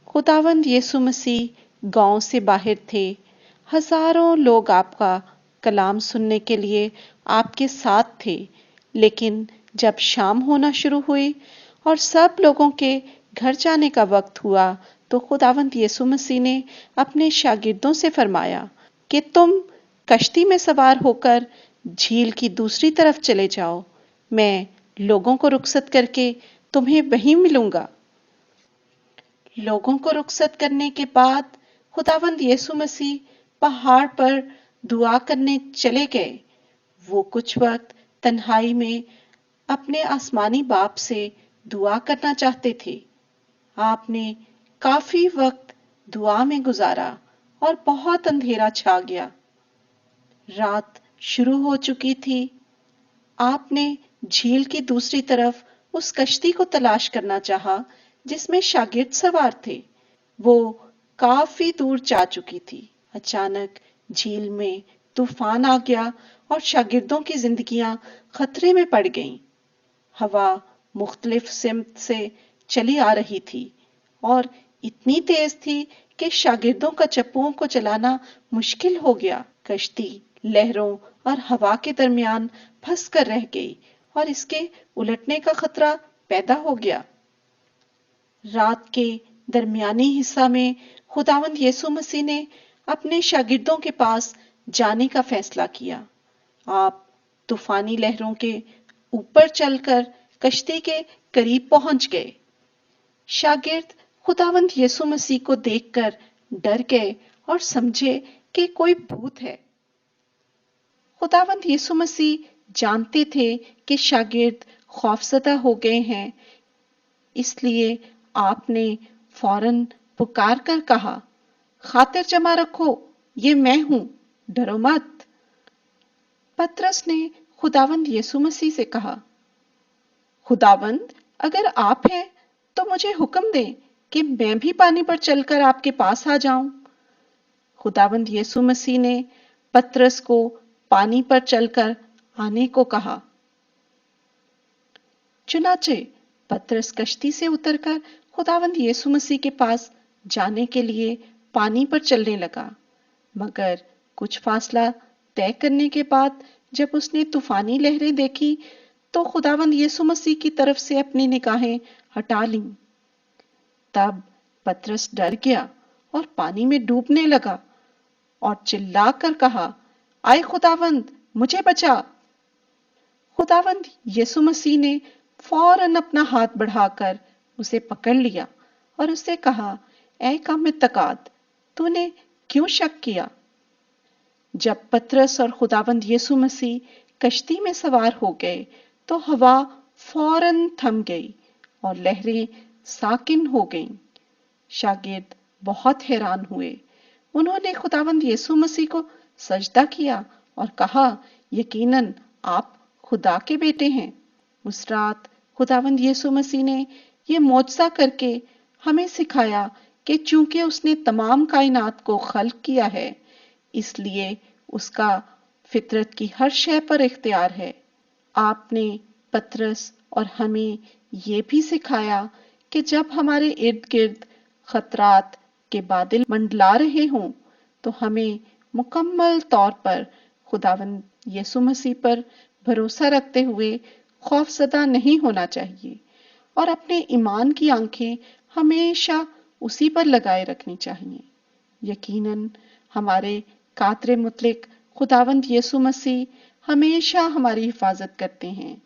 खुदावंद यीशु मसीह गांव से बाहर थे। हजारों लोग आपका कलाम सुनने के लिए आपके साथ थे। लेकिन जब शाम होना शुरू हुई और सब लोगों के घर जाने का वक्त हुआ, तो खुदावंद यीशु मसीह ने अपने शागिर्दों से फरमाया कि तुम कश्ती में सवार होकर झील की दूसरी तरफ चले जाओ। मैं लोगों को रुखसत करके तुम्हें वहीं मिलूंगा। लोगों को रुखसत करने के बाद खुदावंद यीशु मसीह पहाड़ पर दुआ करने चले गए। वो कुछ वक्त तन्हाई में अपने आसमानी बाप से दुआ करना चाहते थे। आपने काफी वक्त दुआ में गुजारा और बहुत अंधेरा छा गया। रात शुरू हो चुकी थी। आपने झील की दूसरी तरफ उस कश्ती को तलाश करना चाहा जिसमें शागिर्द सवार थे। वो काफी दूर जा चुकी थी। अचानक झील में तूफान आ गया और शागिर्दों की जिंदगियां खतरे में पड़ गईं। हवा मुख्तलिफ सिमत से चली आ रही थी और इतनी तेज थी कि शागिर्दों का चप्पुओं को चलाना मुश्किल हो गया। कश्ती लहरों और हवा के दरमियान फंस कर रह गई और इसके उलटने का खतरा पैदा हो गया। रात के दरमियानी हिस्सा में खुदावंद यीशु मसीह ने अपने शागिर्दों के पास जाने का फैसला किया। आप तूफानी लहरों के ऊपर चलकर कश्ती के करीब पहुंच गए। शागिर्द खुदावंद यीशु मसीह को देखकर डर गए और समझे कि कोई भूत है। खुदावंद यीशु मसीह जानते थे कि शागिर्द खौफजदा हो गए हैं, इसलिए आपने फौरन पुकार कर कहा, खातिर जमा रखो, ये मैं हूं, डरो मत। पतरस ने खुदावंद यीशु मसीह से कहा, खुदावंद, अगर आप हैं तो मुझे हुक्म दें कि मैं भी पानी पर चलकर आपके पास आ जाऊं। खुदावंद यीशु मसीह ने पतरस को पानी पर चलकर आने को कहा। चुनाचे पतरस कश्ती से उतरकर खुदावंद यीशु मसीह के पास जाने के लिए पानी पर चलने लगा। मगर कुछ फासला तय करने के बाद जब उसने तूफानी लहरें देखी तो खुदावंद यीशु मसीह की तरफ से अपनी निगाहें हटा लीं। तब पतरस डर गया और पानी में डूबने लगा और चिल्लाकर कहा, आए खुदावंद, मुझे बचा। खुदावंद यीशु मसीह ने फौरन अपना हाथ बढ़ाकर उसे पकड़ लिया और उससे कहा, ऐ कामित्तकाद, तूने क्यों शक किया? जब पतरस और खुदावंद यीशु मसीह कश्ती में सवार हो गए तो हवा फौरन थम गई और लहरें साकिन हो गईं। शागिर्द बहुत हैरान हुए। उन्होंने खुदावंद यीशु मसीह को सजदा किया और कहा, यकीनन आप खुदा के बेटे हैं। उस रात खुदावंद यीशु मसीह ने ये मौजज़ा करके हमें सिखाया कि चूंकि उसने तमाम कायनात को खल्क किया है, इसलिए उसका फितरत की हर शय पर इख्तियार है। आपने पतरस और हमें ये भी सिखाया कि जब हमारे इर्द गिर्द खतरात के बादल मंडला रहे हों तो हमें मुकम्मल तौर पर खुदावंद यीशु मसीह पर भरोसा रखते हुए खौफजदा नहीं होना चाहिए और अपने ईमान की आंखें हमेशा उसी पर लगाए रखनी चाहिए। यकीनन हमारे कातरे मुतलिक खुदावंद यीशु मसीह हमेशा हमारी हिफाजत करते हैं।